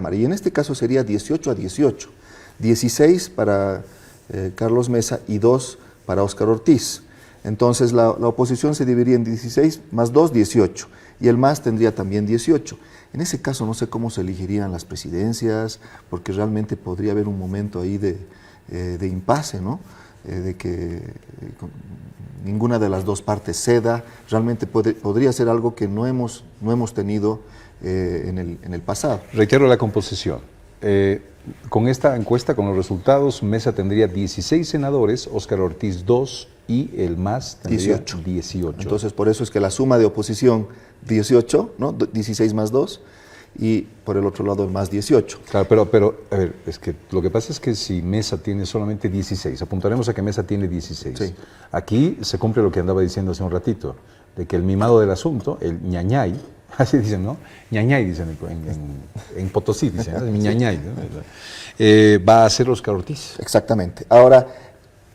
Cámara. Y en este caso sería 18-18. 16 para Carlos Mesa y 2 para Óscar Ortiz. Entonces la oposición se dividiría en 16 más 2, 18. Y el MAS tendría también 18. En ese caso no sé cómo se elegirían las presidencias, porque realmente podría haber un momento ahí de impasse, ¿no? De que ninguna de las dos partes ceda. Realmente podría ser algo que no hemos tenido en el pasado. Reitero la composición. Con esta encuesta, con los resultados, Mesa tendría 16 senadores, Óscar Ortiz 2 y el MAS tendría 18. Entonces, por eso es que la suma de oposición 18, ¿no? 16 más 2, y por el otro lado el MAS 18. Claro, pero a ver, es que lo que pasa es que si Mesa tiene solamente 16, apuntaremos a que Mesa tiene 16. Sí. Aquí se cumple lo que andaba diciendo hace un ratito, de que el mimado del asunto, el ñañay, así dicen, ¿no? Ñañay dicen en Potosí, dicen, ¿no? Mi ñañay, ¿no? Va a ser Óscar Ortiz. Exactamente. Ahora,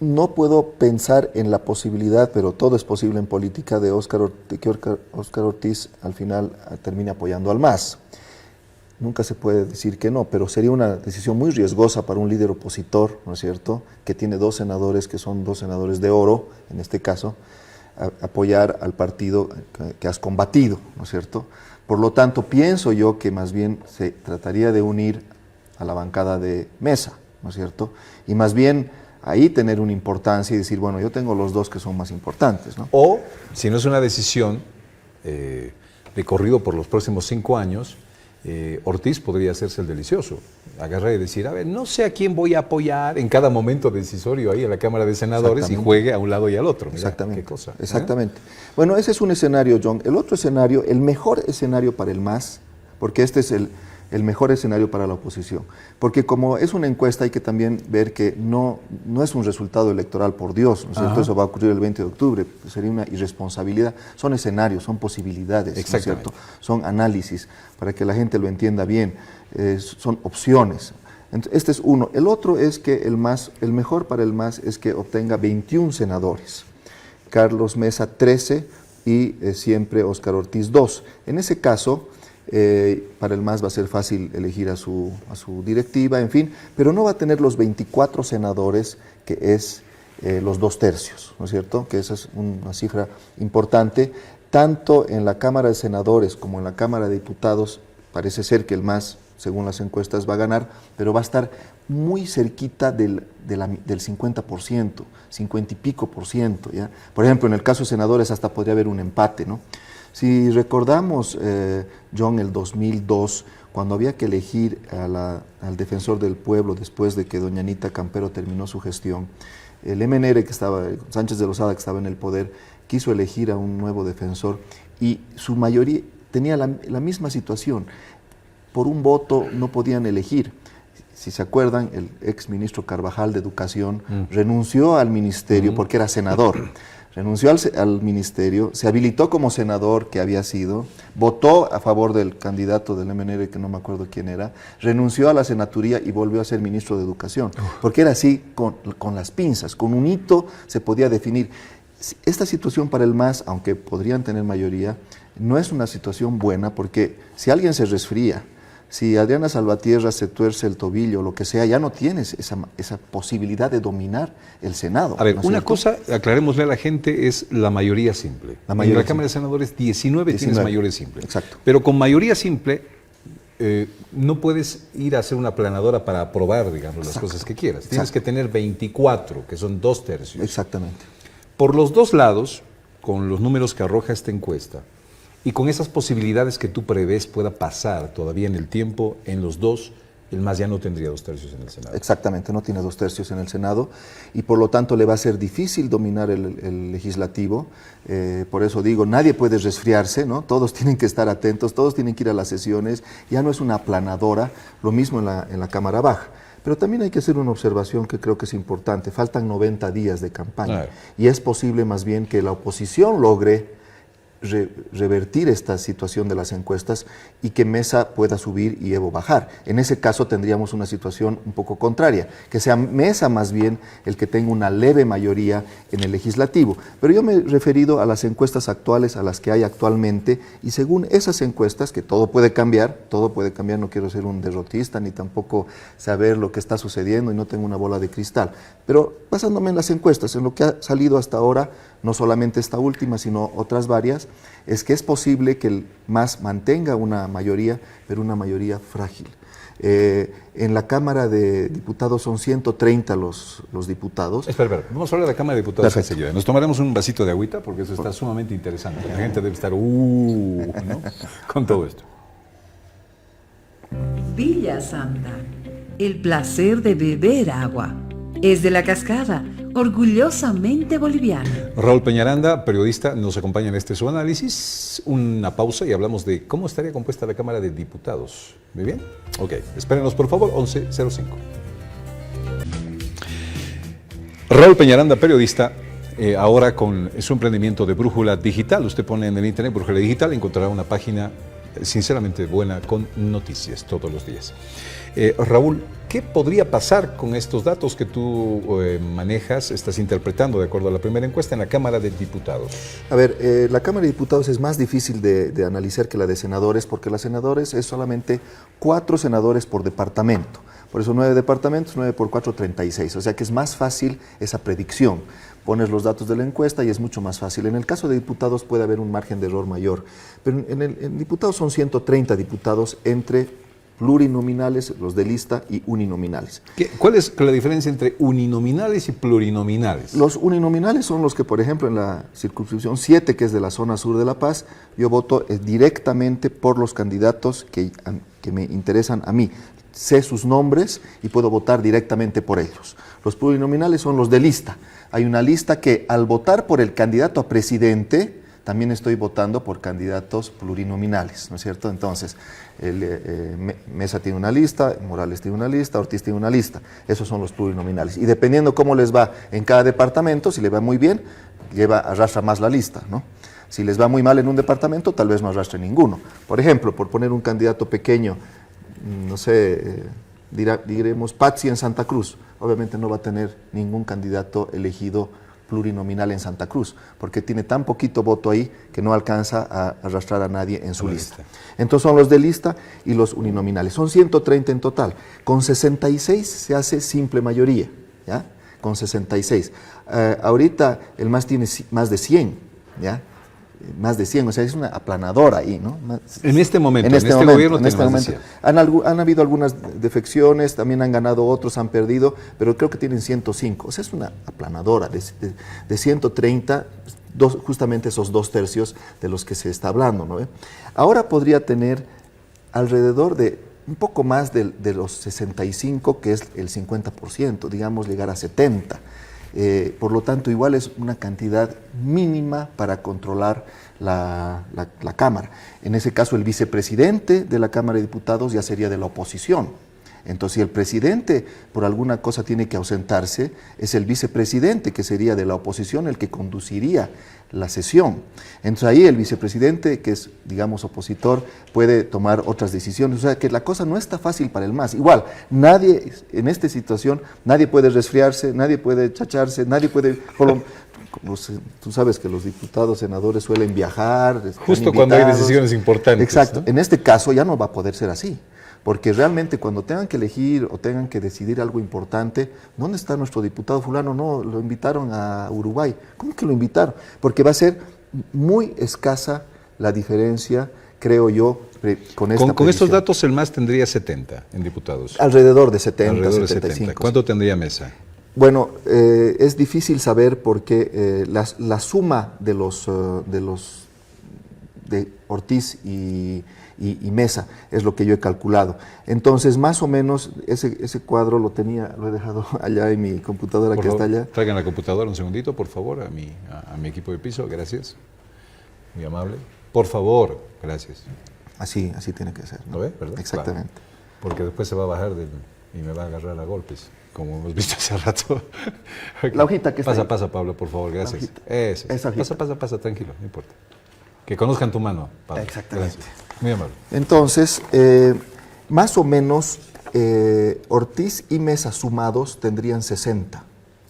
no puedo pensar en la posibilidad, pero todo es posible en política, de que Óscar Ortiz al final termine apoyando al MAS. Nunca se puede decir que no, pero sería una decisión muy riesgosa para un líder opositor, ¿no es cierto?, que tiene 2 senadores, que son 2 senadores de oro, en este caso, apoyar al partido que has combatido, ¿no es cierto? Por lo tanto, pienso yo que más bien se trataría de unir a la bancada de Mesa, ¿no es cierto? Y más bien ahí tener una importancia y decir, bueno, yo tengo los 2 que son más importantes, ¿no? O, si no es una decisión de corrido por los próximos 5 años, Ortiz podría hacerse el delicioso, agarrar y decir, a ver, no sé a quién voy a apoyar en cada momento decisorio ahí en la Cámara de Senadores y juegue a un lado y al otro. Mira, exactamente. Qué cosa. Exactamente. Bueno, ese es un escenario, John. El otro escenario, el mejor escenario para el MAS, porque este es el mejor escenario para la oposición, porque como es una encuesta hay que también ver que no es un resultado electoral, por Dios, ¿no es cierto? Eso va a ocurrir el 20 de octubre, sería una irresponsabilidad. Son escenarios, son posibilidades, ¿no es cierto? Son análisis, para que la gente lo entienda bien, son opciones. Entonces, este es uno. El otro es que el mejor para el MAS es que obtenga 21 senadores, Carlos Mesa 13 y siempre Óscar Ortiz 2. En ese caso, para el MAS va a ser fácil elegir a su directiva, en fin, pero no va a tener los 24 senadores que es los 2/3, ¿no es cierto? Que esa es una cifra importante. Tanto en la Cámara de Senadores como en la Cámara de Diputados parece ser que el MAS, según las encuestas, va a ganar, pero va a estar muy cerquita del 50%, 50 y pico por ciento, ¿ya? Por ejemplo, en el caso de senadores hasta podría haber un empate, ¿no? Si recordamos, John, el 2002, cuando había que elegir al defensor del pueblo después de que doña Anita Campero terminó su gestión, el MNR, Sánchez de Lozada, que estaba en el poder, quiso elegir a un nuevo defensor y su mayoría tenía la misma situación. Por un voto no podían elegir. Si se acuerdan, el ex ministro Carvajal de Educación renunció al ministerio porque era senador. Renunció al ministerio, se habilitó como senador que había sido, votó a favor del candidato del MNR, que no me acuerdo quién era, renunció a la senaturía y volvió a ser ministro de Educación. Porque era así, con las pinzas, con un hito se podía definir. Esta situación para el MAS, aunque podrían tener mayoría, no es una situación buena, porque si alguien se resfría, si Adriana Salvatierra se tuerce el tobillo o lo que sea, ya no tienes esa posibilidad de dominar el Senado. A ver, ¿no una cosa, aclarémosle a la gente, es la mayoría simple. En la Cámara de Senadores 19 tienes mayoría simple. Exacto. Pero con mayoría simple no puedes ir a hacer una aplanadora para aprobar, digamos, las cosas que quieras. Tienes que tener 24, que son 2/3. Exactamente. Por los dos lados, con los números que arroja esta encuesta, y con esas posibilidades que tú prevés pueda pasar todavía en el tiempo, en los dos, el MAS ya no tendría 2/3 en el Senado. Exactamente, no tiene 2/3 en el Senado y por lo tanto le va a ser difícil dominar el legislativo. Por eso digo, nadie puede resfriarse, ¿no? Todos tienen que estar atentos, todos tienen que ir a las sesiones. Ya no es una aplanadora, lo mismo en la Cámara Baja. Pero también hay que hacer una observación que creo que es importante. Faltan 90 días de campaña y es posible más bien que la oposición logre revertir esta situación de las encuestas y que Mesa pueda subir y Evo bajar. En ese caso tendríamos una situación un poco contraria, que sea Mesa más bien el que tenga una leve mayoría en el legislativo. Pero yo me he referido a las encuestas actuales, a las que hay actualmente, y según esas encuestas, que todo puede cambiar, no quiero ser un derrotista ni tampoco saber lo que está sucediendo y no tengo una bola de cristal, pero basándome en las encuestas, en lo que ha salido hasta ahora, no solamente esta última, sino otras varias, es que es posible que el MAS mantenga una mayoría, pero una mayoría frágil. En la Cámara de Diputados son 130 los diputados. Espera, vamos a hablar de la Cámara de Diputados Perfecto. enseguida. Nos tomaremos un vasito de agüita porque eso está sumamente interesante. La gente debe estar, ¿no? Con todo esto. Villa Santa, el placer de beber agua. Es de la Cascada, orgullosamente boliviano. Raúl Peñaranda, periodista, nos acompaña en este su análisis. Una pausa y hablamos de cómo estaría compuesta la Cámara de Diputados. ¿Muy bien? Ok, espérenos por favor, 11:05. Raúl Peñaranda, periodista, ahora con su emprendimiento de Brújula Digital. Usted pone en el internet Brújula Digital y encontrará una página sinceramente buena con noticias todos los días. Raúl, ¿qué podría pasar con estos datos que tú manejas, estás interpretando de acuerdo a la primera encuesta en la Cámara de Diputados? A ver, la Cámara de Diputados es más difícil de analizar que la de senadores, porque la de senadores es solamente 4 senadores por departamento. Por eso 9 departamentos, 9 por 4, 36. O sea que es más fácil esa predicción. Pones los datos de la encuesta y es mucho más fácil. En el caso de diputados puede haber un margen de error mayor. Pero en diputados son 130 diputados entre plurinominales, los de lista, y uninominales. ¿Cuál es la diferencia entre uninominales y plurinominales? Los uninominales son los que, por ejemplo, en la circunscripción 7, que es de la zona sur de La Paz, yo voto directamente por los candidatos que me interesan a mí. Sé sus nombres y puedo votar directamente por ellos. Los plurinominales son los de lista. Hay una lista que al votar por el candidato a presidente, también estoy votando por candidatos plurinominales, ¿no es cierto? Entonces, Mesa tiene una lista, Morales tiene una lista, Ortiz tiene una lista. Esos son los plurinominales. Y dependiendo cómo les va en cada departamento, si les va muy bien, arrastra más la lista, ¿no? Si les va muy mal en un departamento, tal vez no arrastre ninguno. Por ejemplo, por poner un candidato pequeño, no sé, diremos Patsi en Santa Cruz, obviamente no va a tener ningún candidato elegido plurinominal en Santa Cruz, porque tiene tan poquito voto ahí que no alcanza a arrastrar a nadie en su lista. Entonces son los de lista y los uninominales. Son 130 en total. Con 66 se hace simple mayoría, ¿ya? Con 66. Ahorita el MAS tiene más de 100, ¿ya? Más de 100, o sea, es una aplanadora ahí, ¿no? En este momento, en este gobierno tiene más de 100. Han habido algunas defecciones, también han ganado otros, han perdido, pero creo que tienen 105. O sea, es una aplanadora de 130, justamente esos 2/3 de los que se está hablando, ¿no? Ahora podría tener alrededor de un poco más de los 65, que es el 50%, digamos, llegar a 70%. Por lo tanto, igual es una cantidad mínima para controlar la Cámara. En ese caso, el vicepresidente de la Cámara de Diputados ya sería de la oposición. Entonces, si el presidente por alguna cosa tiene que ausentarse, es el vicepresidente, que sería de la oposición, el que conduciría la sesión. Entonces ahí el vicepresidente, que es, digamos, opositor, puede tomar otras decisiones. O sea que la cosa no está fácil para el MAS. Igual, nadie, en esta situación, nadie puede resfriarse, nadie puede chacharse, nadie puede... Tú sabes que los diputados, senadores suelen viajar. Justo cuando hay decisiones importantes. Exacto. ¿No? En este caso ya no va a poder ser así. Porque realmente cuando tengan que elegir o tengan que decidir algo importante, ¿dónde está nuestro diputado fulano? No, lo invitaron a Uruguay. ¿Cómo que lo invitaron? Porque va a ser muy escasa la diferencia, creo yo, con esta Con estos datos el MAS tendría 70 en diputados. Alrededor de 70, Alrededor de 75. 70. ¿Cuánto tendría Mesa? Bueno, es difícil saber porque la suma de Ortiz y Mesa es lo que yo he calculado. Entonces, más o menos, ese cuadro lo he dejado allá en mi computadora que está allá. Traigan la computadora un segundito, por favor, a mi equipo de piso, gracias. Muy amable. Por favor, gracias. Así tiene que ser, ¿no? ¿Lo ve? ¿Verdad? Exactamente. Claro. Porque después se va a bajar y me va a agarrar a golpes, como hemos visto hace rato. La hojita que está Pasa, ahí. Pasa, Pablo, por favor, gracias. Esa hojita. Pasa, tranquilo, no importa. Que conozcan tu mano, padre. Exactamente. Gracias. Muy amable. Entonces, más o menos, Ortiz y Mesa sumados tendrían 60.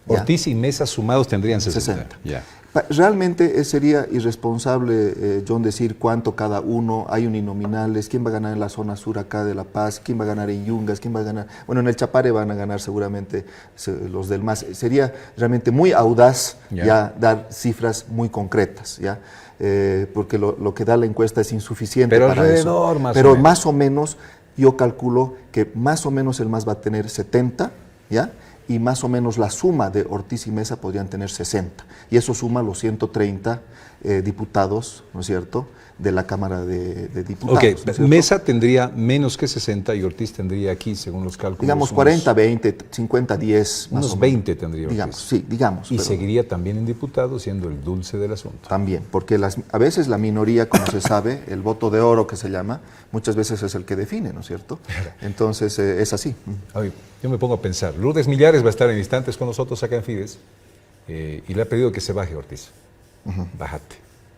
¿ya? Ortiz y Mesa sumados tendrían 60. 60. Ya. Realmente sería irresponsable, John, decir cuánto cada uno. Hay uninominales, quién va a ganar en la zona sur acá de La Paz, quién va a ganar en Yungas, quién va a ganar... Bueno, en el Chapare van a ganar seguramente los del MAS. Sería realmente muy audaz ya dar cifras muy concretas, ¿ya? Porque lo que da la encuesta es insuficiente pero para alrededor, eso. más Pero o menos. más o menos, yo calculo que más o menos el MAS va a tener 70, ¿ya? Y más o menos la suma de Ortiz y Mesa podrían tener 60. Y eso suma los 130 diputados, ¿no es cierto?, de la Cámara de Diputados. Ok, ¿no es cierto? Mesa tendría menos que 60 y Ortiz tendría aquí, según los cálculos, Digamos 40, 20, 50, 10, más unos o menos. 20 tendría Ortiz. Digamos, sí, digamos. Y pero seguiría también en diputados, siendo el dulce del asunto. también, porque a veces la minoría, como se sabe, el voto de oro que se llama, muchas veces es el que define, ¿no es cierto? Entonces, es así. Ay, yo me pongo a pensar, Lourdes Millares va a estar en instantes con nosotros acá en Fides y le ha pedido que se baje, Ortiz.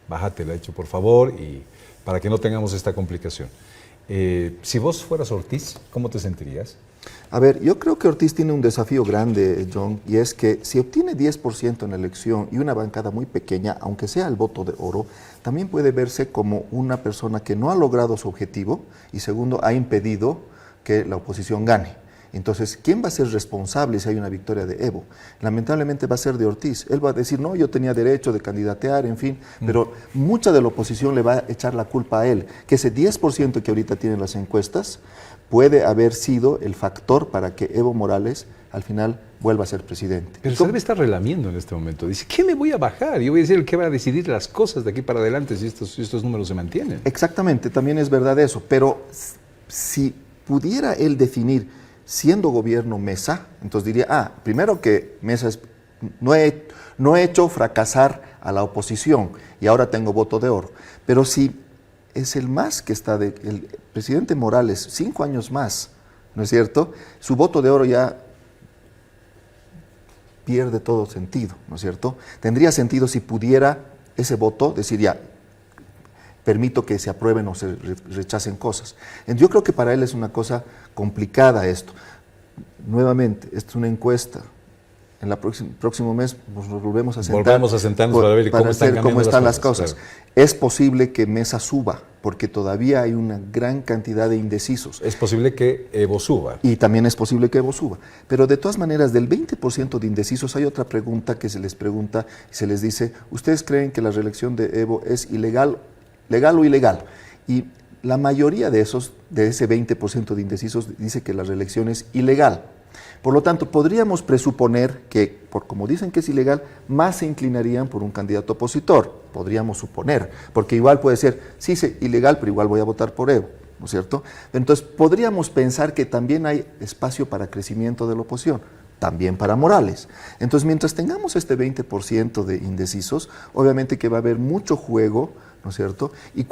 Bájate, le ha dicho por favor, y para que no tengamos esta complicación. Si vos fueras Ortiz, ¿cómo te sentirías? A ver, yo creo que Ortiz tiene un desafío grande, John, y es que si obtiene 10% en la elección y una bancada muy pequeña, aunque sea el voto de oro, también puede verse como una persona que no ha logrado su objetivo y segundo, ha impedido que la oposición gane. Entonces, ¿quién va a ser responsable si hay una victoria de Evo? Lamentablemente va a ser de Ortiz. Él va a decir, no, yo tenía derecho de candidatear, en fin, pero mucha de la oposición le va a echar la culpa a él, que ese 10% que ahorita tienen las encuestas puede haber sido el factor para que Evo Morales al final vuelva a ser presidente. Pero se debe estar relamiendo en este momento. Dice, ¿qué me voy a bajar? Yo voy a ser el que va a decidir las cosas de aquí para adelante si estos números se mantienen. Exactamente, también es verdad eso, pero si pudiera él definir siendo gobierno Mesa, entonces diría, primero que Mesa no he hecho fracasar a la oposición y ahora tengo voto de oro, pero si es el MAS que está, el presidente Morales, 5 años más, ¿no es cierto? Su voto de oro ya pierde todo sentido, ¿no es cierto? Tendría sentido si pudiera ese voto decir ya, permito que se aprueben o se rechacen cosas. Yo creo que para él es una cosa complicada esto. Nuevamente, esto es una encuesta. En el próximo mes nos volvemos a sentar. Volvemos a sentarnos para ver cómo están las cosas. Claro. Es posible que Mesa suba, porque todavía hay una gran cantidad de indecisos. Es posible que Evo suba. Y también es posible que Evo suba. Pero de todas maneras, del 20% de indecisos hay otra pregunta que se les pregunta y se les dice, ¿ustedes creen que la reelección de Evo es legal o ilegal? Y la mayoría de ese 20% de indecisos dice que la reelección es ilegal. Por lo tanto, podríamos presuponer que, como dicen que es ilegal, más se inclinarían por un candidato opositor. Podríamos suponer, porque igual puede ser, sí, es ilegal, pero igual voy a votar por Evo, ¿no es cierto? Entonces, podríamos pensar que también hay espacio para crecimiento de la oposición, también para Morales. Entonces, mientras tengamos este 20% de indecisos, obviamente que va a haber mucho juego, ¿no es cierto? Y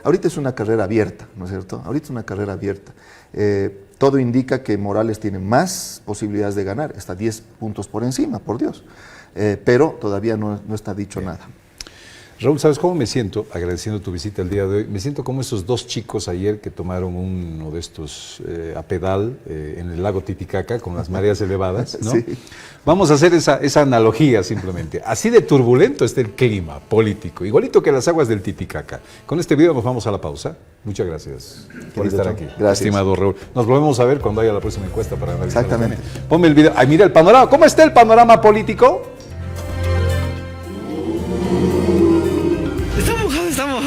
ahorita es una carrera abierta, ¿no es cierto? Ahorita es una carrera abierta. Todo indica que Morales tiene más posibilidades de ganar, está 10 puntos por encima, por Dios. Pero todavía no está dicho nada. Raúl, ¿sabes cómo me siento? Agradeciendo tu visita el día de hoy. Me siento como esos dos chicos ayer que tomaron uno de estos a pedal en el lago Titicaca con las mareas elevadas, ¿no? Sí. Vamos a hacer esa analogía simplemente. Así de turbulento está el clima político, igualito que las aguas del Titicaca. Con este video nos vamos a la pausa. Muchas gracias por estar aquí, Gracias. estimado Raúl. Nos volvemos a ver cuando haya la próxima encuesta para analizar. Exactamente. Ponme el video. Ay, mira el panorama. ¿Cómo está el panorama político? Está mojado.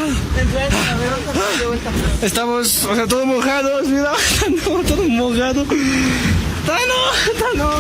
Estamos, todos mojados, mira, no, todos mojados. No.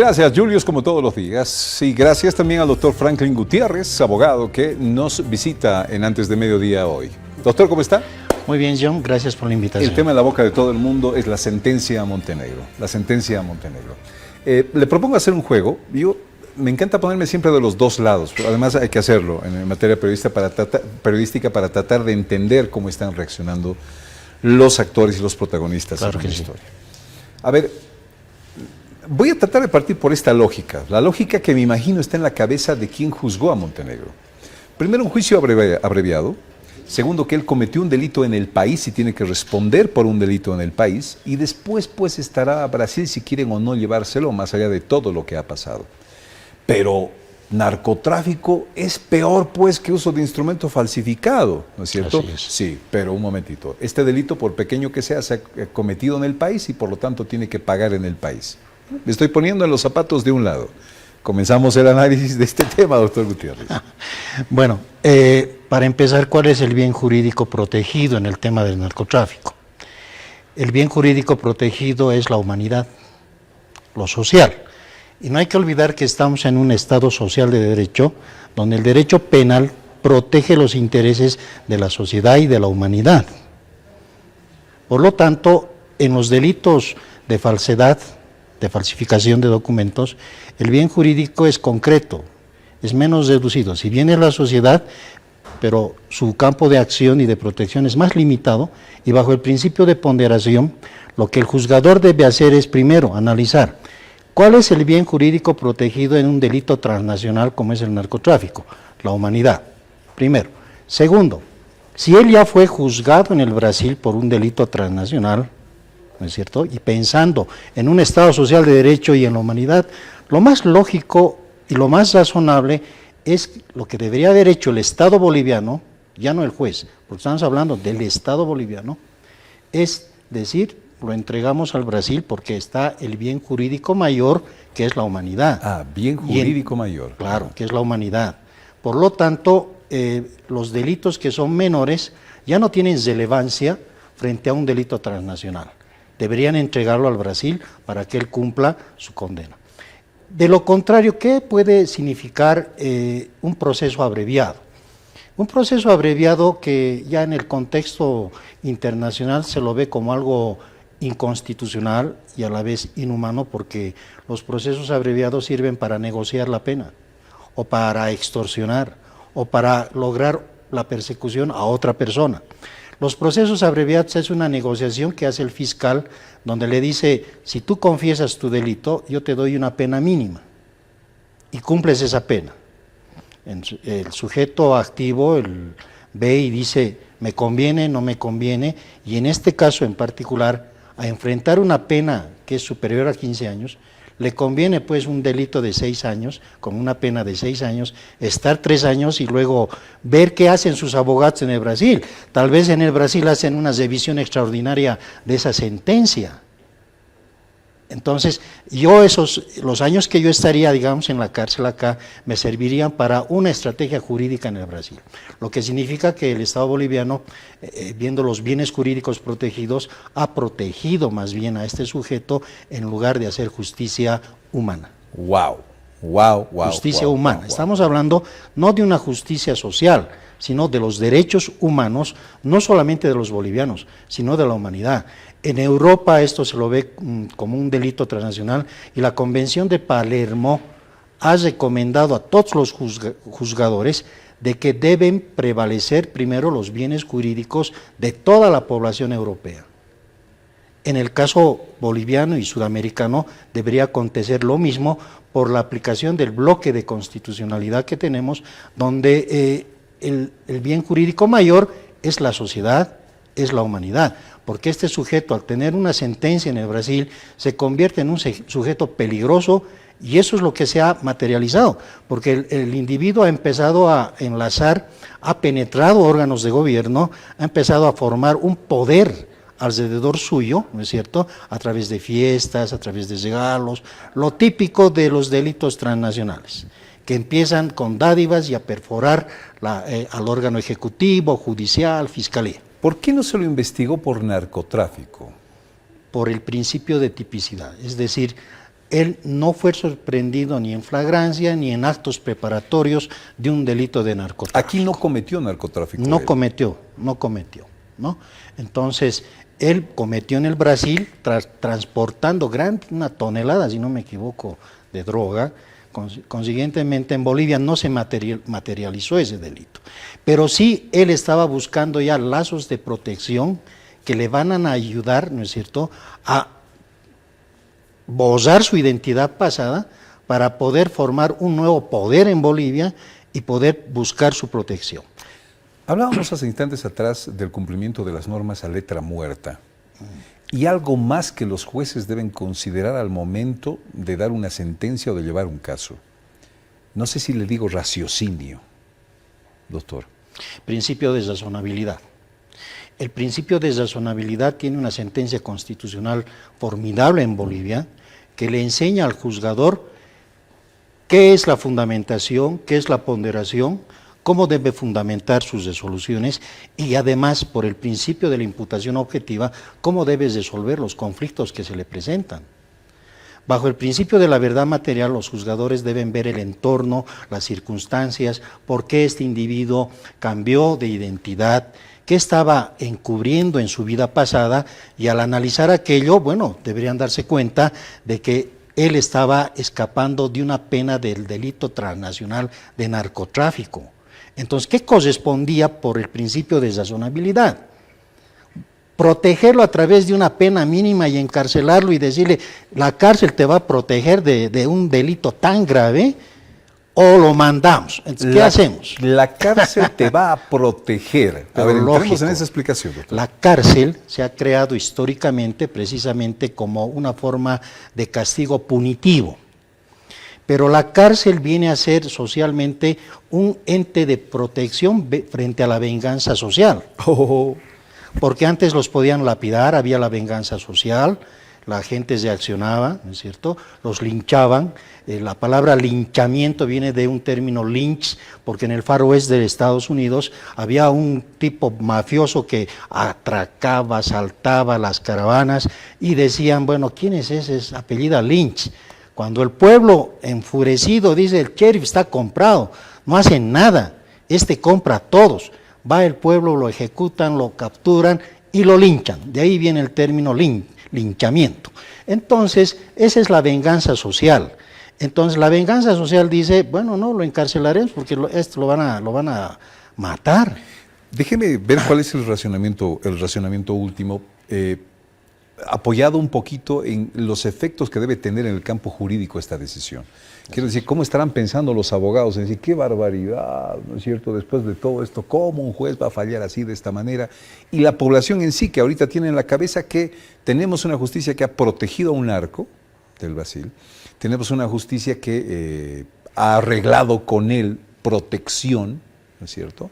gracias, Julius, como todos los días. Y gracias también al doctor Franklin Gutiérrez, abogado, que nos visita en Antes de Mediodía hoy. Doctor, ¿cómo está? Muy bien, John, gracias por la invitación. El tema en la boca de todo el mundo es la sentencia a Montenegro. La sentencia a Montenegro. Le propongo hacer un juego. Me encanta ponerme siempre de los dos lados, pero además hay que hacerlo en materia periodística para tratar de entender cómo están reaccionando los actores y los protagonistas Claro en la que sí. historia. A ver, voy a tratar de partir por esta lógica, la lógica que me imagino está en la cabeza de quien juzgó a Montenegro. Primero, un juicio abreviado. Segundo, que él cometió un delito en el país y tiene que responder por un delito en el país. Y después, pues, estará a Brasil si quieren o no llevárselo, más allá de todo lo que ha pasado. Pero narcotráfico es peor, pues, que uso de instrumento falsificado, ¿no es cierto? Así es. Sí, pero un momentito. Este delito, por pequeño que sea, se ha cometido en el país y por lo tanto tiene que pagar en el país. Me estoy poniendo en los zapatos de un lado. Comenzamos el análisis de este tema, doctor Gutiérrez. Bueno, para empezar, ¿cuál es el bien jurídico protegido en el tema del narcotráfico? El bien jurídico protegido es la humanidad, lo social. Y no hay que olvidar que estamos en un Estado social de derecho, donde el derecho penal protege los intereses de la sociedad y de la humanidad. Por lo tanto, en los delitos de falsedad, de falsificación de documentos, el bien jurídico es concreto, es menos reducido. Si bien es la sociedad, pero su campo de acción y de protección es más limitado, y bajo el principio de ponderación, lo que el juzgador debe hacer es primero analizar cuál es el bien jurídico protegido en un delito transnacional como es el narcotráfico, la humanidad, primero. Segundo, si él ya fue juzgado en el Brasil por un delito transnacional, ¿no es cierto? Y pensando en un Estado social de derecho y en la humanidad, lo más lógico y lo más razonable es lo que debería haber hecho el Estado boliviano, ya no el juez, porque estamos hablando del Estado boliviano, es decir, lo entregamos al Brasil porque está el bien jurídico mayor, que es la humanidad. Ah, bien jurídico mayor. Claro, que es la humanidad. Por lo tanto, los delitos que son menores ya no tienen relevancia frente a un delito transnacional. Deberían entregarlo al Brasil para que él cumpla su condena. De lo contrario, ¿qué puede significar un proceso abreviado? Un proceso abreviado que ya en el contexto internacional se lo ve como algo inconstitucional y a la vez inhumano, porque los procesos abreviados sirven para negociar la pena, o para extorsionar, o para lograr la persecución a otra persona. Los procesos abreviados es una negociación que hace el fiscal, donde le dice, si tú confiesas tu delito, yo te doy una pena mínima, y cumples esa pena. El sujeto activo ve y dice, me conviene, no me conviene, y en este caso en particular, a enfrentar una pena que es superior a 15 años, le conviene pues un delito de 6 años, con una pena de 6 años, estar 3 años y luego ver qué hacen sus abogados en el Brasil. Tal vez en el Brasil hacen una revisión extraordinaria de esa sentencia. Entonces, los años que yo estaría, digamos, en la cárcel acá, me servirían para una estrategia jurídica en el Brasil. Lo que significa que el Estado boliviano, viendo los bienes jurídicos protegidos, ha protegido más bien a este sujeto en lugar de hacer justicia humana. Wow. Justicia humana. Estamos hablando no de una justicia social, sino de los derechos humanos, no solamente de los bolivianos, sino de la humanidad. En Europa esto se lo ve como un delito transnacional y la Convención de Palermo ha recomendado a todos los juzgadores de que deben prevalecer primero los bienes jurídicos de toda la población europea. En el caso boliviano y sudamericano debería acontecer lo mismo por la aplicación del bloque de constitucionalidad que tenemos, donde el bien jurídico mayor es la sociedad, es la humanidad, porque este sujeto al tener una sentencia en el Brasil se convierte en un sujeto peligroso y eso es lo que se ha materializado, porque el individuo ha empezado a enlazar, ha penetrado órganos de gobierno, ha empezado a formar un poder alrededor suyo, ¿no es cierto?, a través de fiestas, a través de regalos, lo típico de los delitos transnacionales, que empiezan con dádivas y a perforar al órgano ejecutivo, judicial, fiscalía. ¿Por qué no se lo investigó por narcotráfico? Por el principio de tipicidad, es decir, él no fue sorprendido ni en flagrancia ni en actos preparatorios de un delito de narcotráfico. Aquí no cometió narcotráfico. No cometió, ¿no? Entonces, él cometió en el Brasil, transportando una tonelada, si no me equivoco, de droga. Consiguientemente, en Bolivia no se materializó ese delito. Pero sí, él estaba buscando ya lazos de protección que le van a ayudar, ¿no es cierto?, a borrar su identidad pasada para poder formar un nuevo poder en Bolivia y poder buscar su protección. Hablábamos hace instantes atrás del cumplimiento de las normas a letra muerta. Y algo más que los jueces deben considerar al momento de dar una sentencia o de llevar un caso. No sé si le digo raciocinio, doctor. Principio de razonabilidad. El principio de razonabilidad tiene una sentencia constitucional formidable en Bolivia que le enseña al juzgador qué es la fundamentación, qué es la ponderación, cómo debe fundamentar sus resoluciones y además, por el principio de la imputación objetiva, cómo debe resolver los conflictos que se le presentan. Bajo el principio de la verdad material, los juzgadores deben ver el entorno, las circunstancias, por qué este individuo cambió de identidad, qué estaba encubriendo en su vida pasada, y al analizar aquello, bueno, deberían darse cuenta de que él estaba escapando de una pena del delito transnacional de narcotráfico. Entonces, ¿qué correspondía por el principio de razonabilidad? Protegerlo a través de una pena mínima y encarcelarlo y decirle, la cárcel te va a proteger de un delito tan grave, o lo mandamos. Entonces, ¿qué hacemos? La cárcel te va a proteger. A ver, entremos en esa explicación, doctor. La cárcel se ha creado históricamente precisamente como una forma de castigo punitivo. Pero la cárcel viene a ser socialmente un ente de protección frente a la venganza social. Porque antes los podían lapidar, había la venganza social, la gente reaccionaba, ¿no es cierto?, los linchaban. La palabra linchamiento viene de un término lynch, porque en el Far West de Estados Unidos había un tipo mafioso que atracaba, asaltaba las caravanas y decían, bueno, ¿quién es ese? Es apellida Lynch. Cuando el pueblo enfurecido dice, el sheriff está comprado, no hacen nada, este compra a todos. Va el pueblo, lo ejecutan, lo capturan y lo linchan. De ahí viene el término linchamiento. Entonces, esa es la venganza social. Entonces, la venganza social dice, bueno, no, lo encarcelaremos porque esto lo van a matar. Déjeme ver cuál es el racionamiento último, apoyado un poquito en los efectos que debe tener en el campo jurídico esta decisión. Quiero decir, ¿cómo estarán pensando los abogados? En decir, qué barbaridad, ¿no es cierto? Después de todo esto, ¿cómo un juez va a fallar así, de esta manera? Y la población en sí, que ahorita tiene en la cabeza que tenemos una justicia que ha protegido a un narco del Brasil, tenemos una justicia que ha arreglado con él protección, ¿no es cierto?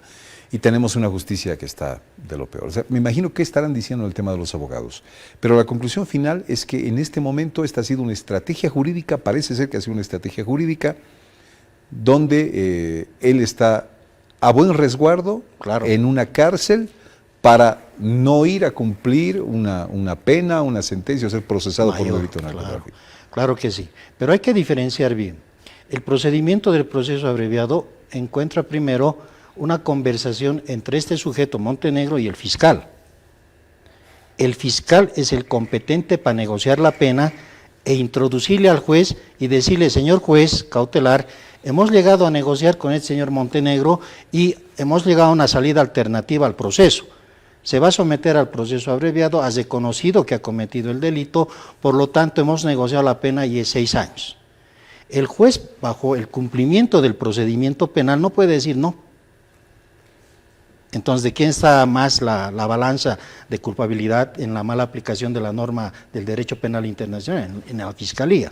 Y tenemos una justicia que está de lo peor. O sea, me imagino qué estarán diciendo el tema de los abogados. Pero la conclusión final es que en este momento esta ha sido una estrategia jurídica, parece ser que ha sido una estrategia jurídica, donde él está a buen resguardo, claro, en una cárcel para no ir a cumplir una pena, una sentencia o ser procesado por un delito narcotráfico. Claro que sí, pero hay que diferenciar bien. El procedimiento del proceso abreviado encuentra primero una conversación entre este sujeto Montenegro y el fiscal. El fiscal es el competente para negociar la pena e introducirle al juez y decirle, señor juez cautelar, hemos llegado a negociar con el señor Montenegro y hemos llegado a una salida alternativa al proceso. Se va a someter al proceso abreviado, ha reconocido que ha cometido el delito, por lo tanto hemos negociado la pena y es 6 años. El juez, bajo el cumplimiento del procedimiento penal, no puede decir no. Entonces, ¿de quién está más la balanza de culpabilidad en la mala aplicación de la norma del derecho penal internacional? En la Fiscalía.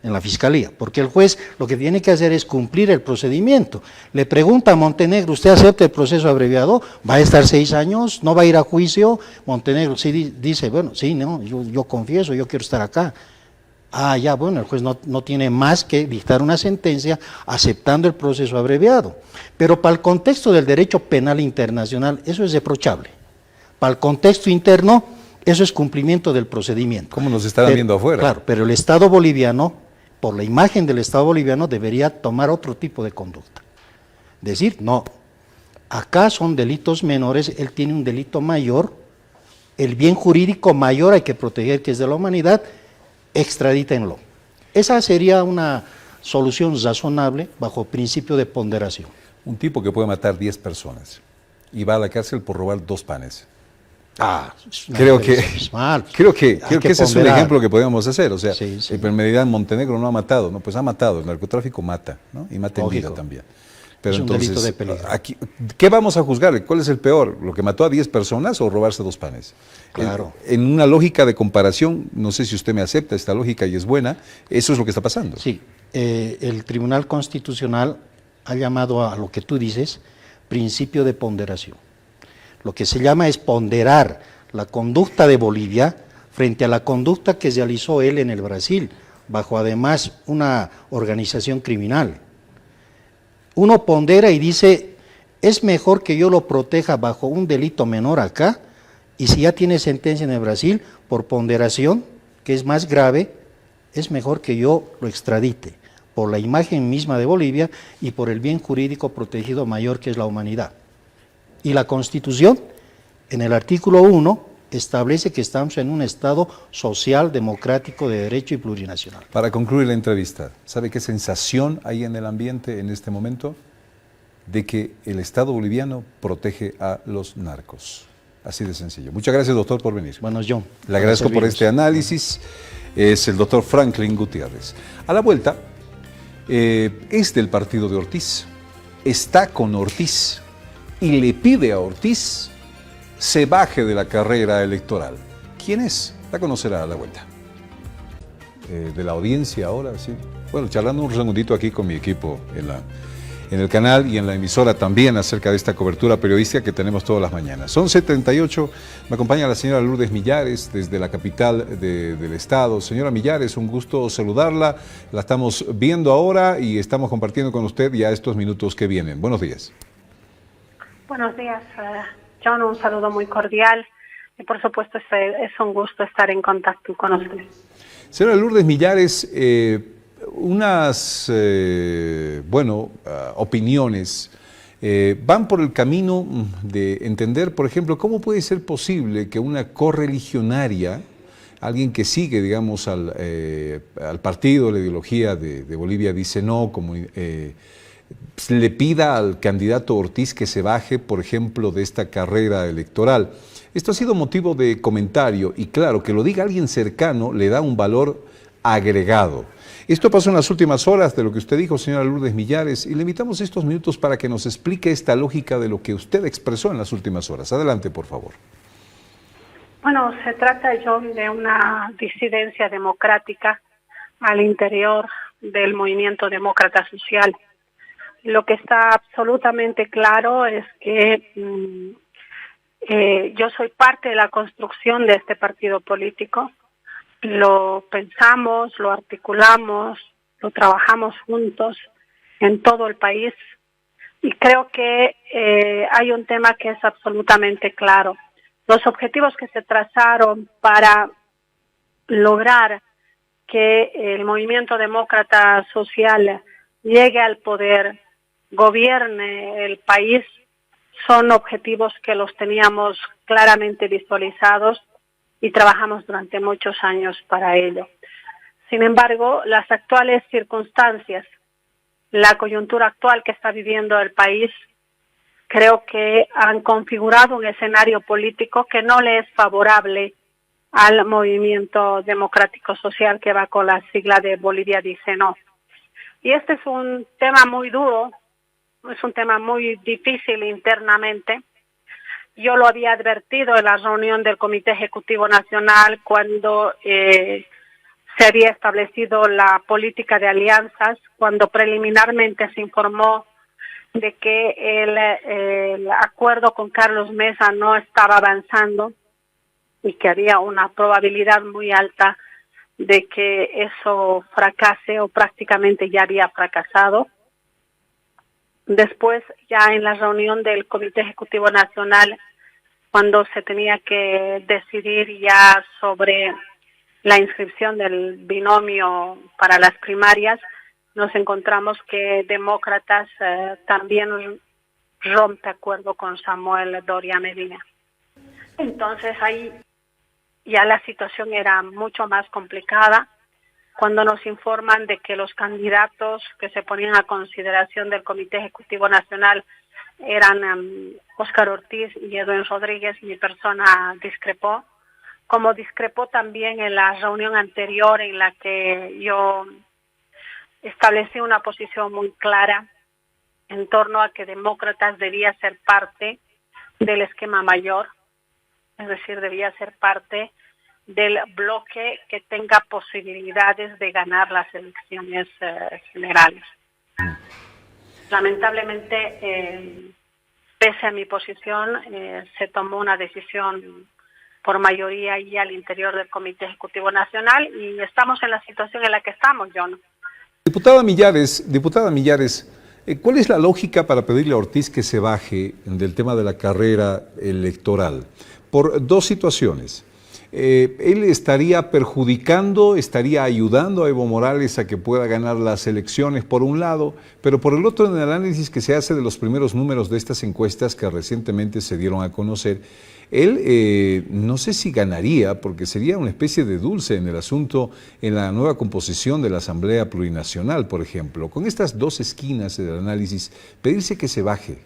En la Fiscalía, porque el juez lo que tiene que hacer es cumplir el procedimiento. Le pregunta a Montenegro, ¿usted acepta el proceso abreviado? ¿Va a estar 6 años? ¿No va a ir a juicio? Montenegro sí dice, bueno, sí, no, yo confieso, yo quiero estar acá. Ah, ya, bueno, el juez no tiene más que dictar una sentencia aceptando el proceso abreviado. Pero para el contexto del derecho penal internacional, eso es reprochable. Para el contexto interno, Eso es cumplimiento del procedimiento. ¿Cómo nos estarán viendo afuera? Claro, pero el Estado boliviano, por la imagen del Estado boliviano, debería tomar otro tipo de conducta. Decir, no, acá son delitos menores, él tiene un delito mayor, el bien jurídico mayor hay que proteger, que es de la humanidad, extradítenlo. Esa sería una solución razonable bajo principio de ponderación. Un tipo que puede matar 10 personas y va a la cárcel por robar 2 panes. Creo que ese es un ejemplo que podemos hacer. O sea, Sí. en realidad en Montenegro no ha matado, no, pues ha matado. El narcotráfico mata, ¿no? Y mata en vida Lógico. también. Pero Es un entonces, delito de peligro. aquí, ¿qué vamos a juzgar? ¿Cuál es el peor? ¿Lo que mató a 10 personas o robarse 2 panes? Claro. En una lógica de comparación, no sé si usted me acepta esta lógica y es buena, eso es lo que está pasando. Sí, el Tribunal Constitucional ha llamado a lo que tú dices principio de ponderación. Lo que se llama es ponderar la conducta de Bolivia frente a la conducta que realizó él en el Brasil, bajo además una organización criminal. Uno pondera y dice, es mejor que yo lo proteja bajo un delito menor acá, y si ya tiene sentencia en el Brasil, por ponderación, que es más grave, es mejor que yo lo extradite, por la imagen misma de Bolivia y por el bien jurídico protegido mayor que es la humanidad. Y la Constitución, en el artículo 1, establece que estamos en un Estado social, democrático, de derecho y plurinacional. Para concluir la entrevista, ¿sabe qué sensación hay en el ambiente en este momento? De que el Estado boliviano protege a los narcos. Así de sencillo. Muchas gracias, doctor, por venir. Bueno, John. Le agradezco por este análisis. Es el doctor Franklin Gutiérrez. A la vuelta, es del partido de Ortiz. Está con Ortiz y le pide a Ortiz se baje de la carrera electoral. ¿Quién es? La conocerá a la vuelta. De la audiencia ahora, sí. Bueno, charlando un segundito aquí con mi equipo en el canal y en la emisora también acerca de esta cobertura periodística que tenemos todas las mañanas. Son 7:38, me acompaña la señora Lourdes Millares desde la capital del estado. Señora Millares, un gusto saludarla. La estamos viendo ahora y estamos compartiendo con usted ya estos minutos que vienen. Buenos días. Buenos días, John, un saludo muy cordial y por supuesto es un gusto estar en contacto con usted. Señora Lourdes Millares, unas opiniones van por el camino de entender, por ejemplo, cómo puede ser posible que una correligionaria, alguien que sigue, digamos, al partido, la ideología de Bolivia, dice no, como le pida al candidato Ortiz que se baje, por ejemplo, de esta carrera electoral. Esto ha sido motivo de comentario y claro, que lo diga alguien cercano le da un valor agregado. Esto pasó en las últimas horas de lo que usted dijo, señora Lourdes Millares, y le invitamos estos minutos para que nos explique esta lógica de lo que usted expresó en las últimas horas. Adelante, por favor. Bueno, se trata, John, de una disidencia democrática al interior del movimiento demócrata social. Lo que está absolutamente claro es que yo soy parte de la construcción de este partido político. Lo pensamos, lo articulamos, lo trabajamos juntos en todo el país y creo que hay un tema que es absolutamente claro. Los objetivos que se trazaron para lograr que el movimiento demócrata social llegue al poder, gobierne el país, son objetivos que los teníamos claramente visualizados y trabajamos durante muchos años para ello. Sin embargo, las actuales circunstancias, la coyuntura actual que está viviendo el país, creo que han configurado un escenario político que no le es favorable al movimiento democrático social que va con la sigla de Bolivia dice no. Y este es un tema muy duro, es un tema muy difícil internamente. Yo lo había advertido en la reunión del Comité Ejecutivo Nacional cuando se había establecido la política de alianzas, cuando preliminarmente se informó de que el acuerdo con Carlos Mesa no estaba avanzando y que había una probabilidad muy alta de que eso fracase o prácticamente ya había fracasado. Después, ya en la reunión del Comité Ejecutivo Nacional, cuando se tenía que decidir ya sobre la inscripción del binomio para las primarias, nos encontramos que Demócratas también rompe acuerdo con Samuel Doria Medina. Entonces ahí ya la situación era mucho más complicada cuando nos informan de que los candidatos que se ponían a consideración del Comité Ejecutivo Nacional eran Óscar Ortiz y Edwin Rodríguez. Mi persona discrepó, como discrepó también en la reunión anterior en la que yo establecí una posición muy clara en torno a que Demócratas debía ser parte del esquema mayor, es decir, debía ser parte del bloque que tenga posibilidades de ganar las elecciones generales. Lamentablemente, pese a mi posición, se tomó una decisión por mayoría y al interior del Comité Ejecutivo Nacional y estamos en la situación en la que estamos, John. Diputada Millares, ¿cuál es la lógica para pedirle a Ortiz que se baje del tema de la carrera electoral? Por dos situaciones. Él estaría perjudicando, estaría ayudando a Evo Morales a que pueda ganar las elecciones por un lado, pero por el otro, en el análisis que se hace de los primeros números de estas encuestas que recientemente se dieron a conocer, él no sé si ganaría, porque sería una especie de dulce en el asunto en la nueva composición de la Asamblea Plurinacional, por ejemplo. Con estas dos esquinas del análisis, pedirse que se baje.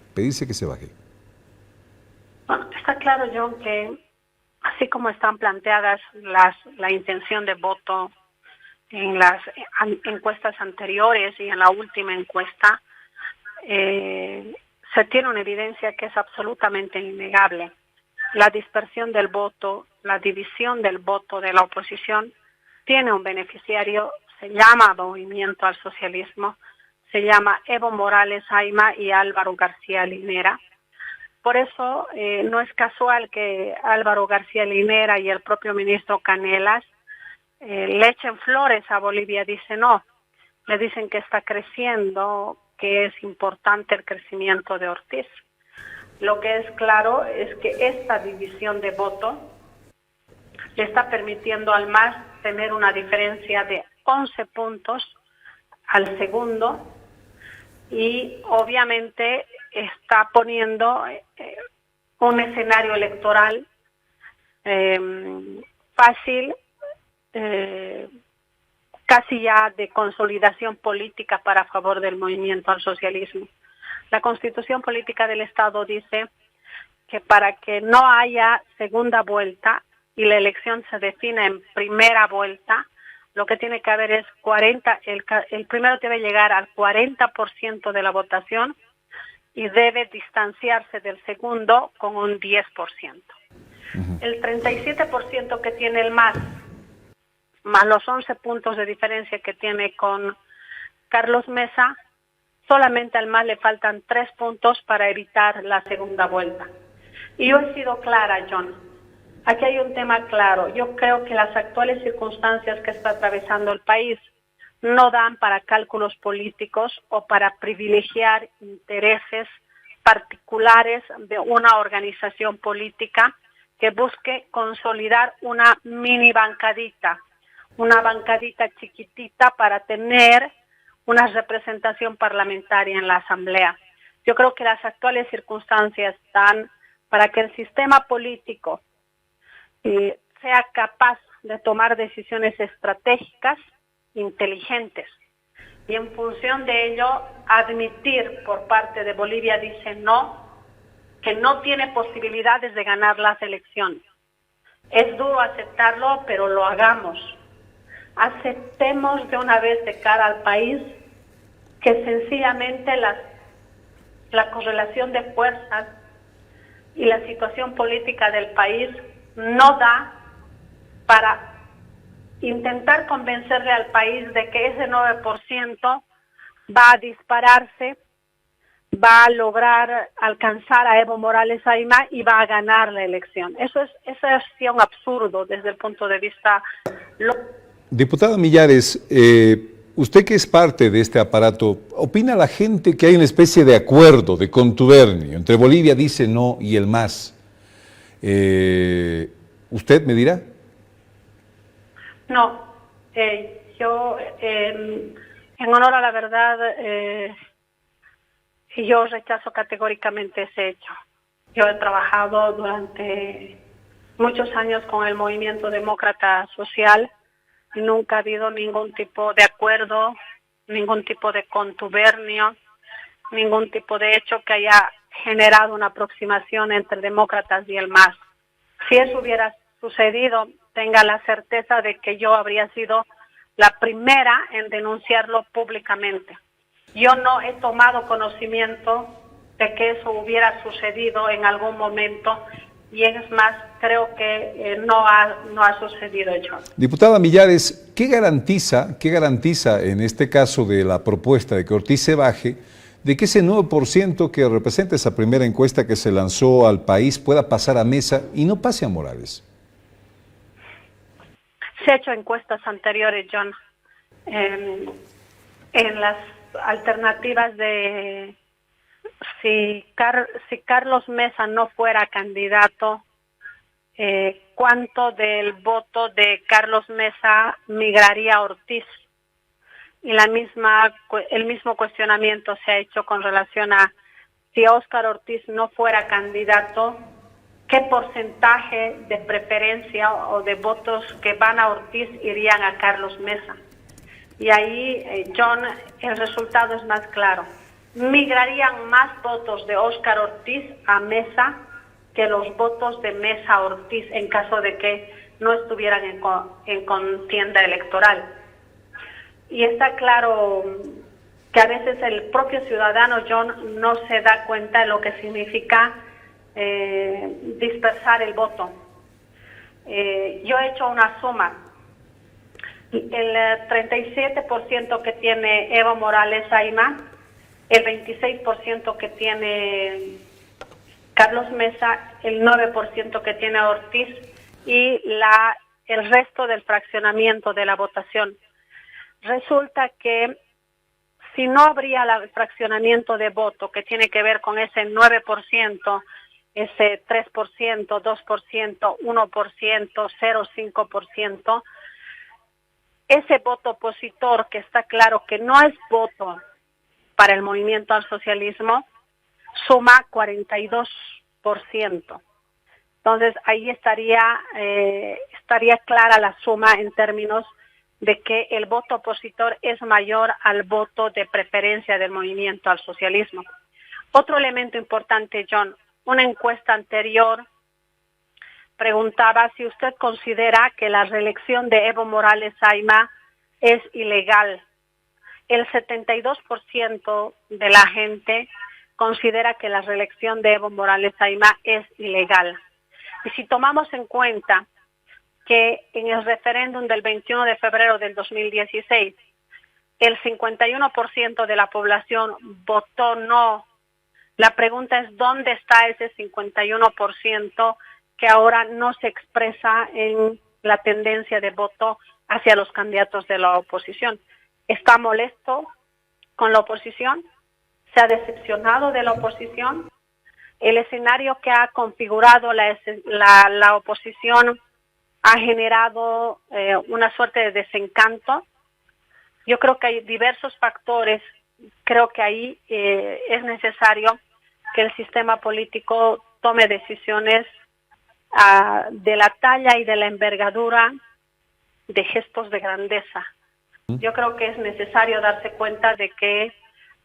Bueno, está claro, John, que así como están planteadas la intención de voto en las encuestas anteriores y en la última encuesta, se tiene una evidencia que es absolutamente innegable. La dispersión del voto, la división del voto de la oposición tiene un beneficiario, se llama Movimiento al Socialismo, se llama Evo Morales Ayma y Álvaro García Linera. Por eso no es casual que Álvaro García Linera y el propio ministro Canelas le echen flores a Bolivia. Dice no, le dicen que está creciendo, que es importante el crecimiento de Ortiz. Lo que es claro es que esta división de voto le está permitiendo al MAS tener una diferencia de 11 puntos al segundo y obviamente está poniendo un escenario electoral fácil, casi ya de consolidación política para favor del movimiento al socialismo. La Constitución Política del Estado dice que para que no haya segunda vuelta y la elección se define en primera vuelta, lo que tiene que haber es el primero debe llegar al 40% de la votación y debe distanciarse del segundo con un 10%. El 37% que tiene el MAS, más los 11 puntos de diferencia que tiene con Carlos Mesa, solamente al MAS le faltan 3 puntos para evitar la segunda vuelta. Y yo he sido clara, John. Aquí hay un tema claro. Yo creo que las actuales circunstancias que está atravesando el país no dan para cálculos políticos o para privilegiar intereses particulares de una organización política que busque consolidar una mini bancadita, una bancadita chiquitita para tener una representación parlamentaria en la Asamblea. Yo creo que las actuales circunstancias dan para que el sistema político sea capaz de tomar decisiones estratégicas, inteligentes, y en función de ello admitir por parte de Bolivia, dice no, que no tiene posibilidades de ganar las elecciones. Es duro aceptarlo, pero lo hagamos. Aceptemos de una vez de cara al país que sencillamente la correlación de fuerzas y la situación política del país no da para intentar convencerle al país de que ese 9% va a dispararse, va a lograr alcanzar a Evo Morales Ayma y va a ganar la elección. Eso es un absurdo desde el punto de vista. Diputada Millares, usted que es parte de este aparato, ¿opina la gente que hay una especie de acuerdo, de contubernio, entre Bolivia dice no y el MAS? ¿Usted me dirá? No, yo, en honor a la verdad, yo rechazo categóricamente ese hecho. Yo he trabajado durante muchos años con el movimiento demócrata social y nunca ha habido ningún tipo de acuerdo, ningún tipo de contubernio, ningún tipo de hecho que haya generado una aproximación entre demócratas y el MAS. Si eso hubiera sucedido, tenga la certeza de que yo habría sido la primera en denunciarlo públicamente. Yo no he tomado conocimiento de que eso hubiera sucedido en algún momento y es más, creo que no ha sucedido, John. Diputada Millares, ¿qué garantiza en este caso de la propuesta de que Ortiz se baje, de que ese 9% que representa esa primera encuesta que se lanzó al país pueda pasar a Mesa y no pase a Morales? Se ha hecho encuestas anteriores, John, en las alternativas de si Carlos Mesa no fuera candidato, ¿cuánto del voto de Carlos Mesa migraría a Ortiz? Y el mismo cuestionamiento se ha hecho con relación a si Óscar Ortiz no fuera candidato, ¿qué porcentaje de preferencia o de votos que van a Ortiz irían a Carlos Mesa? Y ahí, John, el resultado es más claro. Migrarían más votos de Óscar Ortiz a Mesa que los votos de Mesa a Ortiz en caso de que no estuvieran en contienda electoral. Y está claro que a veces el propio ciudadano, John, no se da cuenta de lo que significa dispersar el voto. Yo he hecho una suma. El 37% que tiene Evo Morales Ayma, el 26% que tiene Carlos Mesa, el 9% que tiene Ortiz y el resto del fraccionamiento de la votación. Resulta que si no habría el fraccionamiento de voto que tiene que ver con ese 9%, ese 3%, 2%, 1%, 0,5%, ese voto opositor que está claro que no es voto para el movimiento al socialismo, suma 42%. Entonces ahí estaría clara la suma en términos de que el voto opositor es mayor al voto de preferencia del movimiento al socialismo. Otro elemento importante, John, una encuesta anterior preguntaba si usted considera que la reelección de Evo Morales Ayma es ilegal. El 72% de la gente considera que la reelección de Evo Morales Ayma es ilegal. Y si tomamos en cuenta que en el referéndum del 21 de febrero del 2016, el 51% de la población votó no. La pregunta es, ¿dónde está ese 51% que ahora no se expresa en la tendencia de voto hacia los candidatos de la oposición? ¿Está molesto con la oposición? ¿Se ha decepcionado de la oposición? El escenario que ha configurado la oposición ha generado una suerte de desencanto. Yo creo que hay diversos factores. Creo que ahí es necesario que el sistema político tome decisiones de la talla y de la envergadura de gestos de grandeza. Yo creo que es necesario darse cuenta de que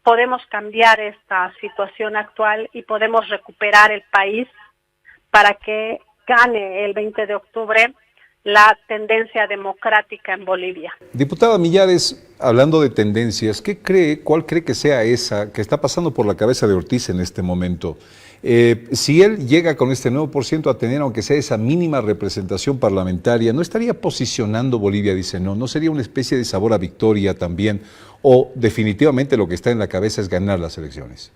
podemos cambiar esta situación actual y podemos recuperar el país para que gane el 20 de octubre la tendencia democrática en Bolivia. Diputada Millares, hablando de tendencias, cuál cree que sea esa que está pasando por la cabeza de Ortiz en este momento? Si él llega con este 9% a tener, aunque sea esa mínima representación parlamentaria, ¿no estaría posicionando Bolivia, dice no sería una especie de sabor a victoria también? ¿O definitivamente lo que está en la cabeza es ganar las elecciones?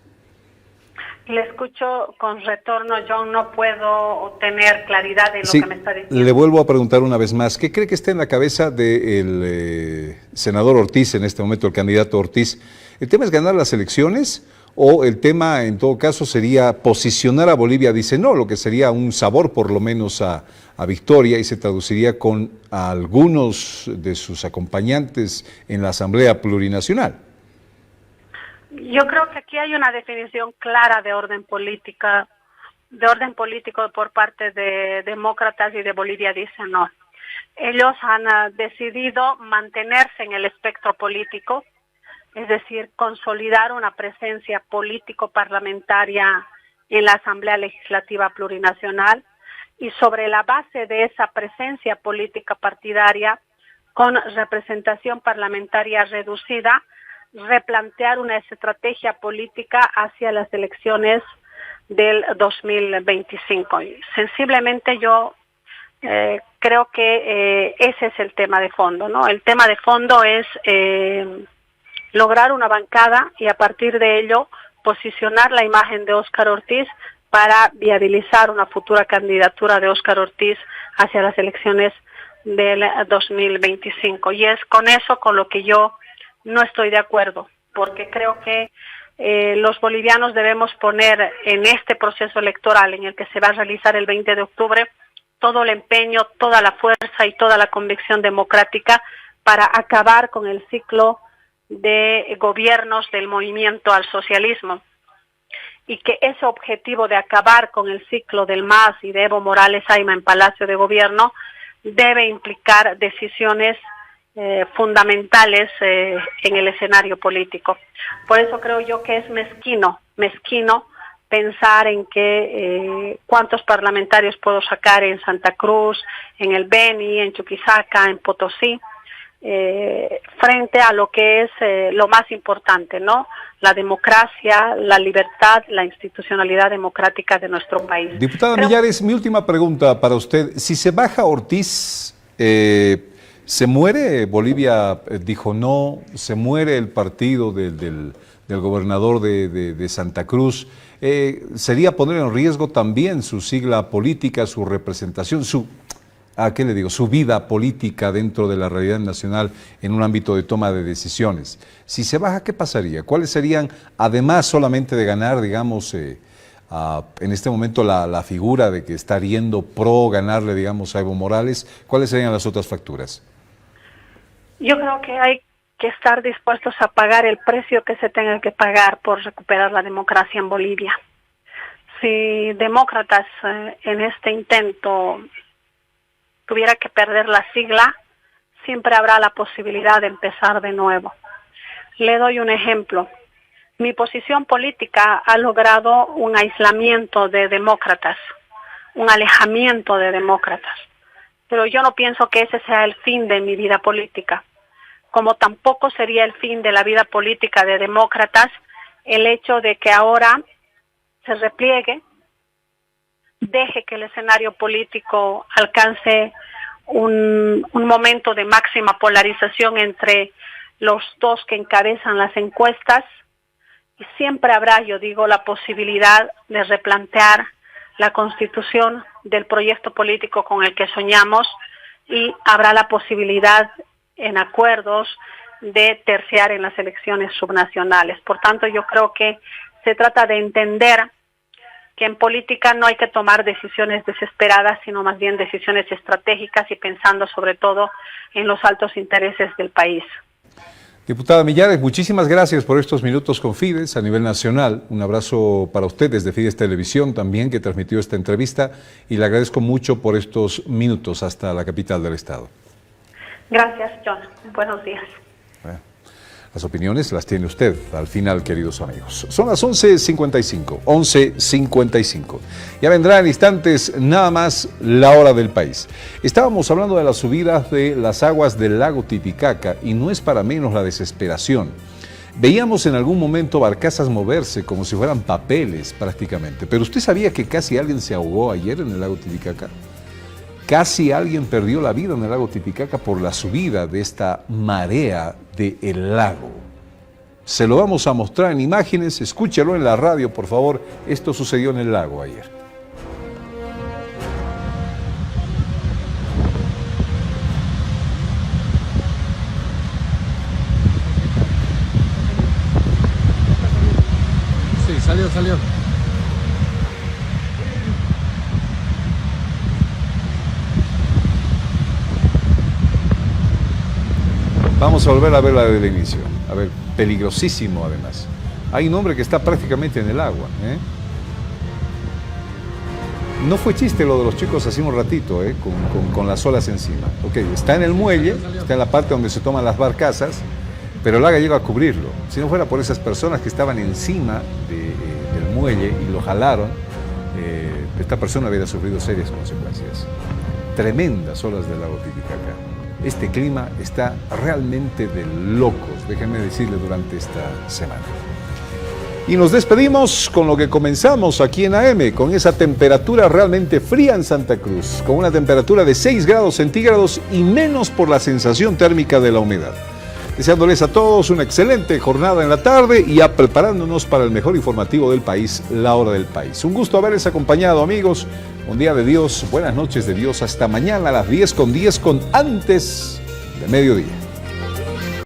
Le escucho con retorno, John, no puedo tener claridad en lo que me está diciendo. Le vuelvo a preguntar una vez más, ¿qué cree que está en la cabeza del senador Ortiz en este momento, el candidato Ortiz? ¿El tema es ganar las elecciones o el tema en todo caso sería posicionar a Bolivia, dice no, lo que sería un sabor por lo menos a victoria y se traduciría con algunos de sus acompañantes en la Asamblea Plurinacional. Yo creo que aquí hay una definición clara de orden político por parte de demócratas y de Bolivia dice no. Ellos han decidido mantenerse en el espectro político, es decir, consolidar una presencia político-parlamentaria en la Asamblea Legislativa Plurinacional y sobre la base de esa presencia política partidaria con representación parlamentaria reducida, replantear una estrategia política hacia las elecciones del 2025. Y sensiblemente yo creo que ese es el tema de fondo, ¿no? El tema de fondo es lograr una bancada y a partir de ello posicionar la imagen de Óscar Ortiz para viabilizar una futura candidatura de Óscar Ortiz hacia las elecciones del 2025. Y es con eso con lo que yo no estoy de acuerdo, porque creo que los bolivianos debemos poner en este proceso electoral en el que se va a realizar el 20 de octubre todo el empeño, toda la fuerza y toda la convicción democrática para acabar con el ciclo de gobiernos del movimiento al socialismo. Y que ese objetivo de acabar con el ciclo del MAS y de Evo Morales Ayma en Palacio de Gobierno debe implicar decisiones fundamentales en el escenario político. Por eso creo yo que es mezquino pensar en que cuántos parlamentarios puedo sacar en Santa Cruz, en el Beni, en Chuquisaca, en Potosí, frente a lo que es lo más importante, ¿no? La democracia, la libertad, la institucionalidad democrática de nuestro país. Diputada Millares, mi última pregunta para usted. Si se baja Ortiz, ¿se muere? Bolivia dijo no, se muere el partido del gobernador de Santa Cruz. ¿Sería poner en riesgo también su sigla política, su representación, su vida política dentro de la realidad nacional en un ámbito de toma de decisiones? Si se baja, ¿qué pasaría? ¿Cuáles serían, además solamente de ganar, digamos, en este momento la figura de que está yendo pro ganarle, digamos, a Evo Morales, cuáles serían las otras facturas? Yo creo que hay que estar dispuestos a pagar el precio que se tenga que pagar por recuperar la democracia en Bolivia. Si demócratas en este intento tuviera que perder la sigla, siempre habrá la posibilidad de empezar de nuevo. Le doy un ejemplo. Mi posición política ha logrado un aislamiento de demócratas, un alejamiento de demócratas. Pero yo no pienso que ese sea el fin de mi vida política, como tampoco sería el fin de la vida política de demócratas el hecho de que ahora se repliegue, deje que el escenario político alcance un momento de máxima polarización entre los dos que encabezan las encuestas y siempre habrá, yo digo, la posibilidad de replantear la constitución del proyecto político con el que soñamos y habrá la posibilidad en acuerdos de terciar en las elecciones subnacionales. Por tanto, yo creo que se trata de entender que en política no hay que tomar decisiones desesperadas, sino más bien decisiones estratégicas y pensando sobre todo en los altos intereses del país. Diputada Millares, muchísimas gracias por estos minutos con Fides a nivel nacional. Un abrazo para usted desde Fides Televisión también, que transmitió esta entrevista, y le agradezco mucho por estos minutos hasta la capital del estado. Gracias, John. Buenos días. Las opiniones las tiene usted al final, queridos amigos. Son las 11:55. Ya vendrá en instantes nada más la hora del país. Estábamos hablando de las subidas de las aguas del lago Titicaca y no es para menos la desesperación. Veíamos en algún momento barcazas moverse como si fueran papeles prácticamente. Pero ¿usted sabía que casi alguien se ahogó ayer en el lago Titicaca? Casi alguien perdió la vida en el lago Titicaca por la subida de esta marea del lago. Se lo vamos a mostrar en imágenes, escúchelo en la radio, por favor. Esto sucedió en el lago ayer. salió. Vamos a volver a ver la del inicio. A ver, peligrosísimo además. Hay un hombre que está prácticamente en el agua, ¿eh? No fue chiste lo de los chicos hace un ratito, con las olas encima. Ok, está en el muelle, está en la parte donde se toman las barcazas, pero el agua llega a cubrirlo. Si no fuera por esas personas que estaban encima del muelle y lo jalaron, esta persona hubiera sufrido serias consecuencias. Tremendas olas del lago Titicaca. Este clima está realmente de locos, déjenme decirle, durante esta semana. Y nos despedimos con lo que comenzamos aquí en AM, con esa temperatura realmente fría en Santa Cruz, con una temperatura de 6 grados centígrados y menos por la sensación térmica de la humedad. Deseándoles a todos una excelente jornada en la tarde y ya preparándonos para el mejor informativo del país, La Hora del País. Un gusto haberles acompañado, amigos. Un día de Dios, buenas noches de Dios. Hasta mañana a las 10:10 con antes de mediodía.